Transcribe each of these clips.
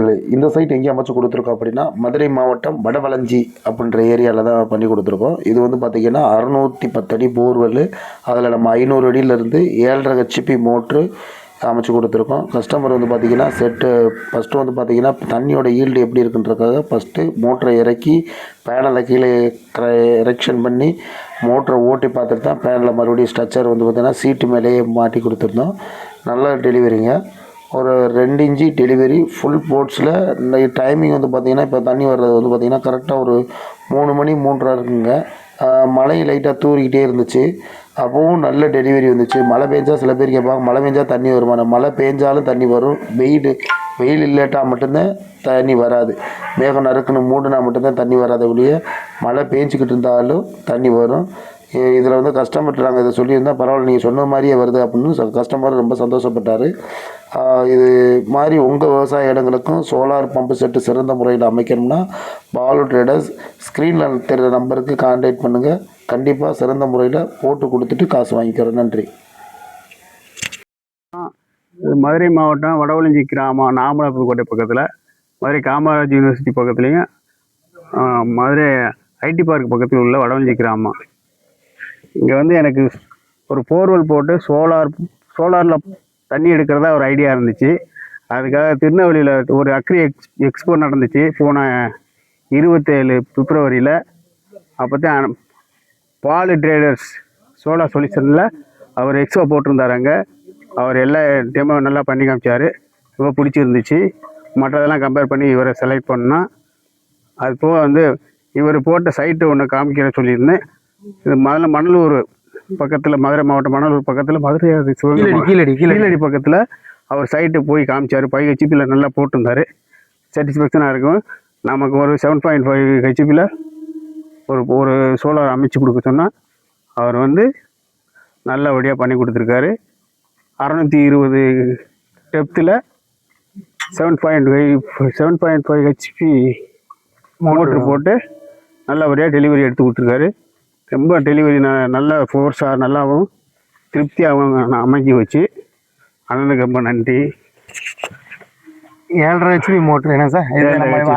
நண்பர்களே, இந்த சைட் எங்கே அமைச்சு கொடுத்துருக்கோம் அப்படின்னா மதுரை மாவட்டம் வடவளஞ்சி அப்படின்ற ஏரியாவில் தான் பண்ணி கொடுத்துருக்கோம். இது வந்து பார்த்திங்கன்னா 610 அடி போர்வெல், அதில் நம்ம 500 அடியிலேருந்து 7.5 ஹெச்பி மோட்ரு அமைச்சு கொடுத்துருக்கோம். கஸ்டமர் வந்து பார்த்திங்கன்னா ஃபஸ்ட்டு வந்து பார்த்திங்கன்னா தண்ணியோட ஈல்டு எப்படி இருக்குன்றதுக்காக ஃபஸ்ட்டு மோட்டரை இறக்கி பேனலை கீழே எரெக்ஷன் பண்ணி மோட்டரை ஓட்டி பார்த்துட்டு தான் பேனலில் மறுபடியும் ஸ்ட்ரக்சர் வந்து பார்த்திங்கன்னா சீட்டு மேலேயே மாட்டி கொடுத்துருந்தோம். நல்ல டெலிவரிங்க. ஒரு 2 இன்ச்சு டெலிவரி ஃபுல் போர்ட்ஸில். இந்த டைமிங் வந்து பார்த்திங்கன்னா இப்போ தண்ணி வர்றது வந்து பார்த்திங்கன்னா கரெக்டாக ஒரு 3 மணி 3:30 இருக்குங்க. மழை லைட்டாக தூறிக்கிட்டே இருந்துச்சு. அப்போவும் நல்ல டெலிவரி வந்துச்சு. மழை பெஞ்சா சில பேர் கேட்பாங்க, மழை பெஞ்சா தண்ணி வருமா? மழை பெஞ்சாலும் தண்ணி வரும். வெயில் இல்லாட்டால் மட்டும்தான் தண்ணி வராது. மேகம் நறுக்குன்னு மூடுனா மட்டும்தான் தண்ணி வராத ஒழிய மழை பேஞ்சிக்கிட்டு இருந்தாலும் தண்ணி வரும். இதில் வந்து கஸ்டமர்கிட்ட நாங்கள் இதை சொல்லியிருந்தால் பரவாயில்ல, நீங்கள் சொன்ன மாதிரியே வருது அப்படின்னு கஸ்டமர் ரொம்ப சந்தோஷப்பட்டார். இது மாதிரி உங்கள் விவசாய இடங்களுக்கும் சோலார் பம்பு செட்டு சிறந்த முறையில் அமைக்கணும்னா பாலு ட்ரேடர்ஸ் ஸ்க்ரீனில் தெரிகிற நம்பருக்கு கான்டாக்ட் பண்ணுங்கள். கண்டிப்பாக சிறந்த முறையில் போட்டு கொடுத்துட்டு காசு வாங்கிக்கிறோம். நன்றி. மதுரை மாவட்டம் வடவளஞ்சி கிராமம், நாமலாபுரக்கோட்டை பக்கத்தில், மதுரை காமராஜ் யூனிவர்சிட்டி பக்கத்துலேயும், மதுரை ஐடி பார்க் பக்கத்தில் உள்ள வடவளஞ்சி கிராமம். இங்கே வந்து எனக்கு ஒரு போர்வெல் போட்டு சோலாரில் தண்ணி எடுக்கிறதா ஒரு ஐடியா இருந்துச்சு. அதுக்காக திருநெல்வேலியில் ஒரு அக்ரி எக்ஸ்போ நடந்துச்சு போன 27 பிப்ரவரியில். அப்போ தான் பாலு ட்ரேடர்ஸ் சோலார் சொல்யூஷனில் அவர் எக்ஸ்போ போட்டிருந்தாருங்க. அவர் எல்லா டைமும் நல்லா பண்ணி காமிச்சார். ரொம்ப பிடிச்சிருந்துச்சு. மற்றதெல்லாம் கம்பேர் பண்ணி இவரை செலக்ட் பண்ணால், அது போக வந்து இவர் போட்ட சைட்டு ஒன்று காமிக்கிற சொல்லியிருந்தேன். இது முதல்ல மணலூர் பக்கத்தில், மதுரை மாவட்டம் மணலூர் பக்கத்தில், மதுரை கீழடி பக்கத்தில் அவர் சைட்டு போய் காமிச்சார். 5 ஹெச்பியில் நல்லா போட்டிருந்தார். சாட்டிஸ்ஃபேக்ஷனாக இருக்கும். நமக்கு ஒரு 7.5 ஹெச்பியில் ஒரு சோலார் அமைச்சு கொடுக்க சொன்னால் அவர் வந்து நல்லபடியாக பண்ணி கொடுத்துருக்காரு. 620 டெப்த்தில் 7.5 ஹெச்பி மோட்ரு போட்டு நல்லபடியாக டெலிவரி எடுத்து கொடுத்துருக்காரு. ரொம்ப டெலிவரி நல்ல ஃபோர்ஸாக நல்லாவும் திருப்தியாகவும் அமைஞ்சி வச்சு அண்ணனுக்கு ரொம்ப நன்றி. 7.5 ஹெச்பி மோட்ரு என்ன சார்?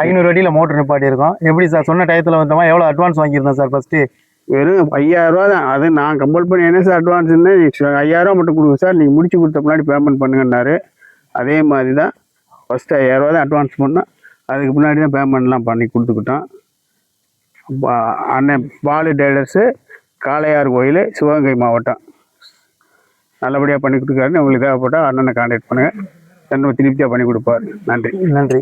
500 அடியில் மோட்ரு நிப்பாட்டியிருக்கோம். எப்படி சார் சொன்ன டயத்தில் வந்தோமா? எவ்வளோ அட்வான்ஸ் வாங்கியிருந்தேன் சார்? ஃபஸ்ட்டு வெறும் 5000 ரூபா தான். அது நான் கம்பல் பண்ணி என்ன சார் அட்வான்ஸ்ன்னு 5000 மட்டும் கொடுங்க சார், நீங்கள் முடிச்சு கொடுத்த முன்னாடி பேமெண்ட் பண்ணுங்கன்னாரு. அதே மாதிரி தான் ஃபஸ்ட்டு 5000 ரூபா தான் அட்வான்ஸ் பண்ணோம். அதுக்கு முன்னாடி தான் பேமெண்ட்லாம் பண்ணி கொடுத்துக்கிட்டோம். அண்ணன் பாலு ட்ரேடர்ஸு, காளையார் கோயில், சிவகங்கை மாவட்டம். நல்லபடியாக பண்ணி கொடுத்துருக்காருன்னு உங்களுக்கு தேவைப்பட்டால் அண்ணனை கான்டாக்ட் பண்ணுங்கள். ரொம்ப திருப்தியாக பண்ணி கொடுப்பார். நன்றி.